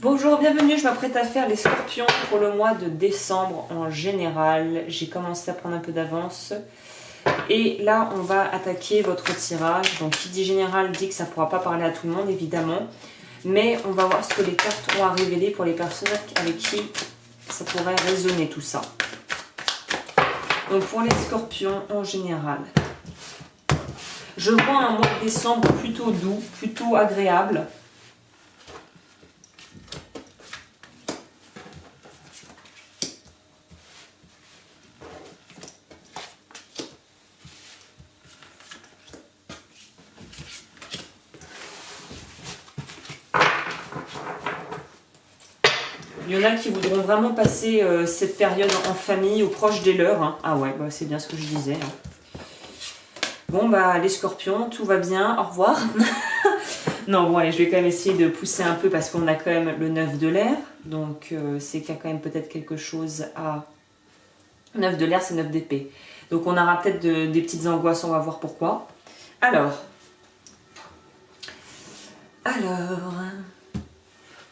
Bonjour, bienvenue, je m'apprête à faire les scorpions pour le mois de décembre en général. J'ai commencé à prendre un peu d'avance. Et là, on va attaquer votre tirage. Donc, qui dit général dit que ça ne pourra pas parler à tout le monde, évidemment. Mais on va voir ce que les cartes ont à révéler pour les personnes avec qui ça pourrait résonner tout ça. Donc, pour les scorpions en général, je vois un mois de décembre plutôt doux, plutôt agréable. Il y en a qui voudront vraiment passer cette période en famille ou proche des leurs. Hein. Ah ouais, bah c'est bien ce que je disais. Hein. Bon, bah les scorpions, tout va bien, au revoir. Non, ouais, je vais quand même essayer de pousser un peu parce qu'on a quand même le 9 de l'air. Donc c'est qu'il y a quand même peut-être quelque chose à... 9 de l'air, c'est 9 d'épée. Donc on aura peut-être des petites angoisses, on va voir pourquoi. Alors...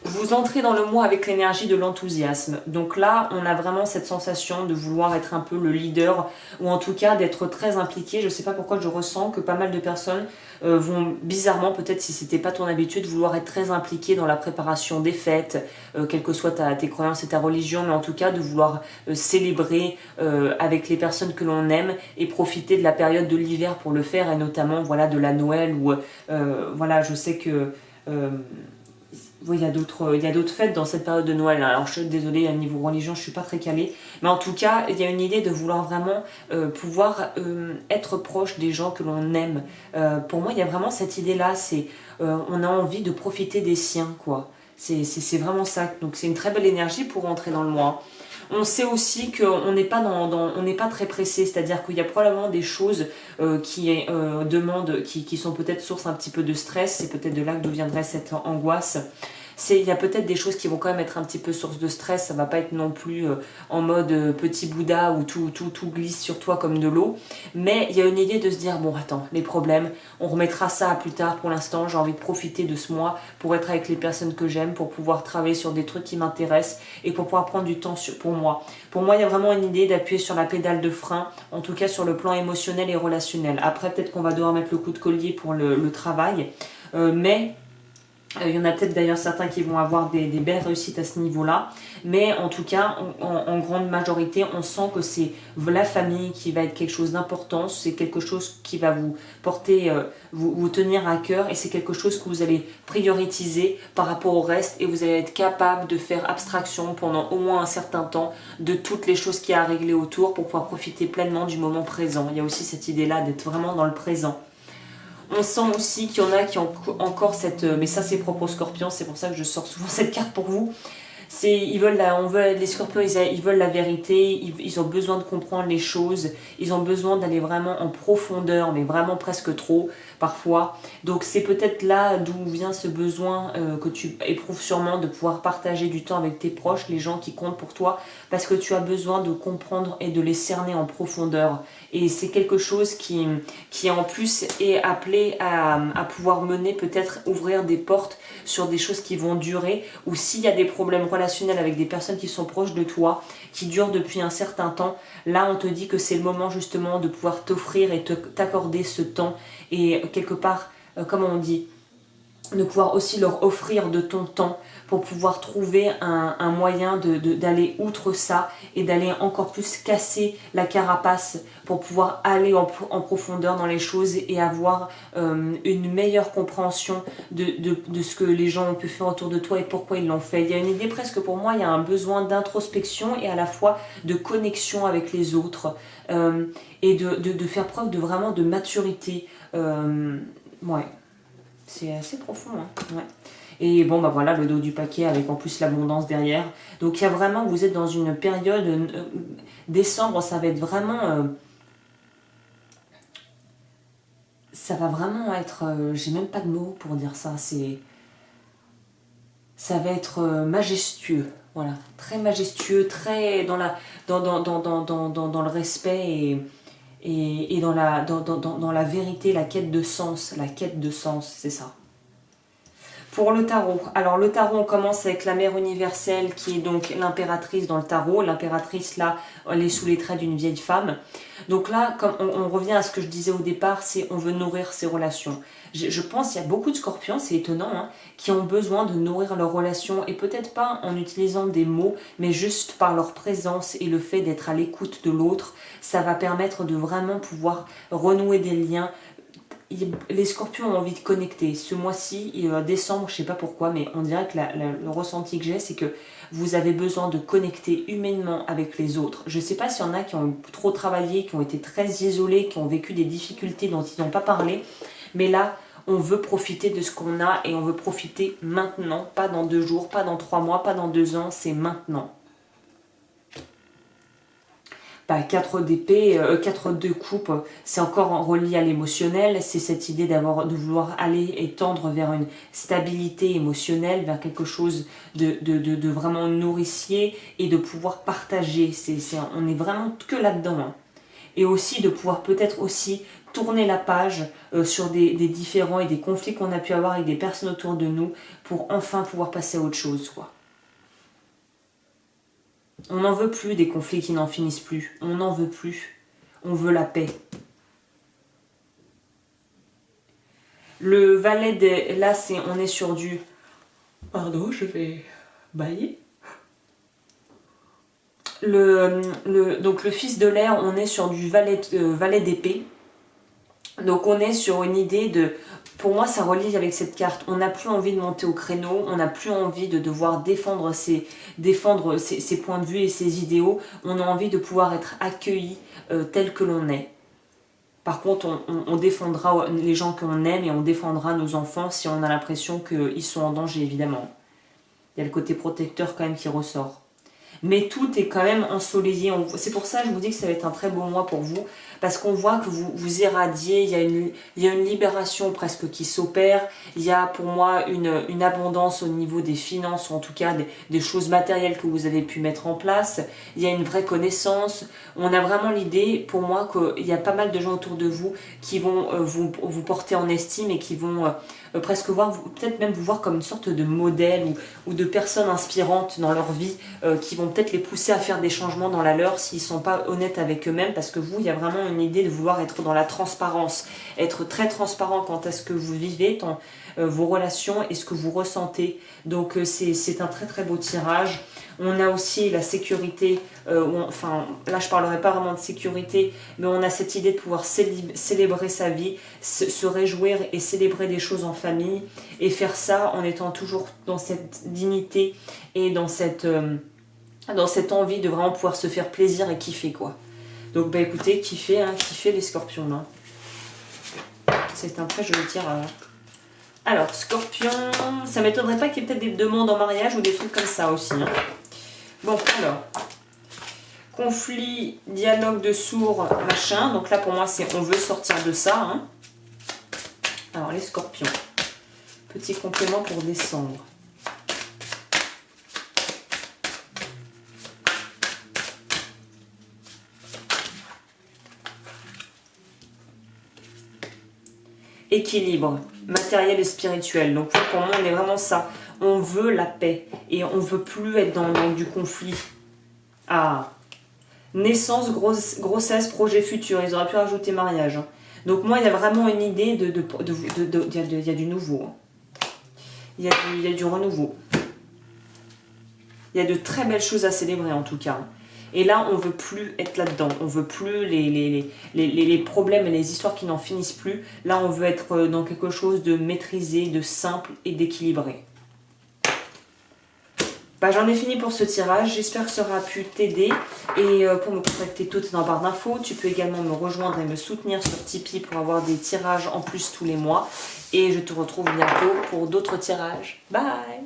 Vous entrez dans le mois avec l'énergie de l'enthousiasme. Donc là, on a vraiment cette sensation de vouloir être un peu le leader ou en tout cas d'être très impliqué. Je ne sais pas pourquoi je ressens que pas mal de personnes vont bizarrement, peut-être si ce n'était pas ton habitude, vouloir être très impliqué dans la préparation des fêtes, quelles que soient tes croyances et ta religion, mais en tout cas de vouloir célébrer avec les personnes que l'on aime et profiter de la période de l'hiver pour le faire et notamment voilà, de la Noël où voilà, je sais que... oui, il y a d'autres fêtes dans cette période de Noël. Alors je suis désolée, à niveau religion, je ne suis pas très calée. Mais en tout cas, il y a une idée de vouloir vraiment pouvoir être proche des gens que l'on aime. Pour moi, il y a vraiment cette idée-là. C'est on a envie de profiter des siens, quoi. C'est vraiment ça. Donc c'est une très belle énergie pour rentrer dans le mois. On sait aussi qu'on n'est pas, on n'est pas très pressé, c'est-à-dire qu'il y a probablement des choses qui sont peut-être source un petit peu de stress, c'est peut-être de là que viendrait cette angoisse. Il y a peut-être des choses qui vont quand même être un petit peu source de stress, ça va pas être non plus en mode petit Bouddha où tout glisse sur toi comme de l'eau, mais il y a une idée de se dire, bon attends, les problèmes, on remettra ça à plus tard, pour l'instant j'ai envie de profiter de ce mois pour être avec les personnes que j'aime, pour pouvoir travailler sur des trucs qui m'intéressent et pour pouvoir prendre du temps pour moi. Pour moi, il y a vraiment une idée d'appuyer sur la pédale de frein, en tout cas sur le plan émotionnel et relationnel. Après, peut-être qu'on va devoir mettre le coup de collier pour le travail, mais... il y en a peut-être d'ailleurs certains qui vont avoir des belles réussites à ce niveau-là. Mais en tout cas, en grande majorité, on sent que c'est la famille qui va être quelque chose d'important. C'est quelque chose qui va vous porter, vous tenir à cœur. Et c'est quelque chose que vous allez prioriser par rapport au reste. Et vous allez être capable de faire abstraction pendant au moins un certain temps de toutes les choses qu'il y a à régler autour pour pouvoir profiter pleinement du moment présent. Il y a aussi cette idée-là d'être vraiment dans le présent. On sent aussi qu'il y en a qui ont encore cette... Mais ça, c'est propre aux scorpions, c'est pour ça que je sors souvent cette carte pour vous. Les scorpions, ils veulent la vérité, ils ont besoin de comprendre les choses, ils ont besoin d'aller vraiment en profondeur, mais vraiment presque trop, parfois. Donc c'est peut-être là d'où vient ce besoin que tu éprouves sûrement de pouvoir partager du temps avec tes proches, les gens qui comptent pour toi, parce que tu as besoin de comprendre et de les cerner en profondeur. Et c'est quelque chose qui en plus est appelé à pouvoir mener, peut-être ouvrir des portes sur des choses qui vont durer, ou s'il y a des problèmes relationnels avec des personnes qui sont proches de toi, qui durent depuis un certain temps, là on te dit que c'est le moment justement de pouvoir t'offrir et t'accorder ce temps, et quelque part, comme on dit, de pouvoir aussi leur offrir de ton temps pour pouvoir trouver un moyen d'aller outre ça et d'aller encore plus casser la carapace pour pouvoir aller en profondeur dans les choses et avoir une meilleure compréhension de ce que les gens ont pu faire autour de toi et pourquoi ils l'ont fait. Il y a une idée presque pour moi, il y a un besoin d'introspection et à la fois de connexion avec les autres et de faire preuve de vraiment de maturité. Ouais. C'est assez profond, hein. Ouais. Et bon, bah voilà, le dos du paquet avec en plus l'abondance derrière. Donc il y a vraiment, vous êtes dans une période, décembre, ça va être vraiment... ça va vraiment être... j'ai même pas de mots pour dire ça, ça va être majestueux, voilà. Très majestueux, très dans le respect et dans la vérité, la quête de sens, c'est ça. Pour le tarot, alors le tarot, on commence avec la mère universelle qui est donc l'impératrice dans le tarot. L'impératrice, là, elle est sous les traits d'une vieille femme. Donc là, comme on revient à ce que je disais au départ, c'est on veut nourrir ses relations. Je pense qu'il y a beaucoup de scorpions, c'est étonnant, hein, qui ont besoin de nourrir leurs relations, et peut-être pas en utilisant des mots, mais juste par leur présence et le fait d'être à l'écoute de l'autre. Ça va permettre de vraiment pouvoir renouer des liens. Les scorpions ont envie de connecter. Ce mois-ci, décembre, je ne sais pas pourquoi, mais on dirait que le ressenti que j'ai, c'est que vous avez besoin de connecter humainement avec les autres. Je ne sais pas s'il y en a qui ont trop travaillé, qui ont été très isolés, qui ont vécu des difficultés dont ils n'ont pas parlé. Mais là, on veut profiter de ce qu'on a et on veut profiter maintenant. Pas dans 2 jours, pas dans 3 mois, pas dans 2 ans, c'est maintenant. 4 d'épée, 4 de coupe, c'est encore relié à l'émotionnel, c'est cette idée de vouloir aller et tendre vers une stabilité émotionnelle, vers quelque chose de vraiment nourricier et de pouvoir partager. On est vraiment que là-dedans. Hein. Et aussi de pouvoir peut-être aussi tourner la page sur des différends et des conflits qu'on a pu avoir avec des personnes autour de nous pour enfin pouvoir passer à autre chose, quoi. On n'en veut plus des conflits qui n'en finissent plus. On n'en veut plus. On veut la paix. Le valet des... Là, on est sur du... Pardon, je vais bailler. Donc le fils de l'air, on est sur du valet d'épée. Donc on est sur une idée de... Pour moi, ça relie avec cette carte. On n'a plus envie de monter au créneau, on n'a plus envie de devoir défendre ses points de vue et ses idéaux. On a envie de pouvoir être accueilli tel que l'on est. Par contre, on défendra les gens qu'on aime et on défendra nos enfants si on a l'impression qu'ils sont en danger, évidemment. Il y a le côté protecteur quand même qui ressort. Mais tout est quand même ensoleillé. C'est pour ça que je vous dis que ça va être un très beau mois pour vous. Parce qu'on voit que vous irradiez, il y a une libération presque qui s'opère. Il y a pour moi une abondance au niveau des finances, ou en tout cas des choses matérielles que vous avez pu mettre en place. Il y a une vraie connaissance. On a vraiment l'idée, pour moi, qu'il y a pas mal de gens autour de vous qui vont vous porter en estime et qui vont presque peut-être même vous voir comme une sorte de modèle ou de personnes inspirantes dans leur vie qui vont peut-être les pousser à faire des changements dans la leur s'ils ne sont pas honnêtes avec eux-mêmes, parce que vous, il y a vraiment une idée de vouloir être dans la transparence, être très transparent quant à ce que vous vivez, vos relations et ce que vous ressentez. Donc c'est un très très beau tirage. On a aussi la sécurité, enfin là je ne parlerai pas vraiment de sécurité, mais on a cette idée de pouvoir célébrer sa vie, se réjouir et célébrer des choses en famille, et faire ça en étant toujours dans cette dignité et dans cette envie de vraiment pouvoir se faire plaisir et kiffer, quoi. Donc écoutez, kiffez les scorpions là. C'est un très joli tirage. Alors, scorpion, ça m'étonnerait pas qu'il y ait peut-être des demandes en mariage ou des trucs comme ça aussi. Hein. Bon, alors, conflit, dialogue de sourds, machin. Donc là, pour moi, c'est on veut sortir de ça. Hein. Alors, les scorpions. Petit complément pour décembre. Équilibre, matériel et spirituel. Donc pour moi, on est vraiment ça. On veut la paix et on veut plus être dans du conflit. Ah, naissance, grossesse, projet futur. Ils auraient pu rajouter mariage. Hein. Donc moi, il y a vraiment une idée il y a du nouveau. Hein. Il y a du renouveau. Il y a de très belles choses à célébrer en tout cas. Et là, on ne veut plus être là-dedans. On ne veut plus les problèmes et les histoires qui n'en finissent plus. Là, on veut être dans quelque chose de maîtrisé, de simple et d'équilibré. J'en ai fini pour ce tirage. J'espère que ça aura pu t'aider. Et pour me contacter, tout est dans la barre d'infos. Tu peux également me rejoindre et me soutenir sur Tipeee pour avoir des tirages en plus tous les mois. Et je te retrouve bientôt pour d'autres tirages. Bye!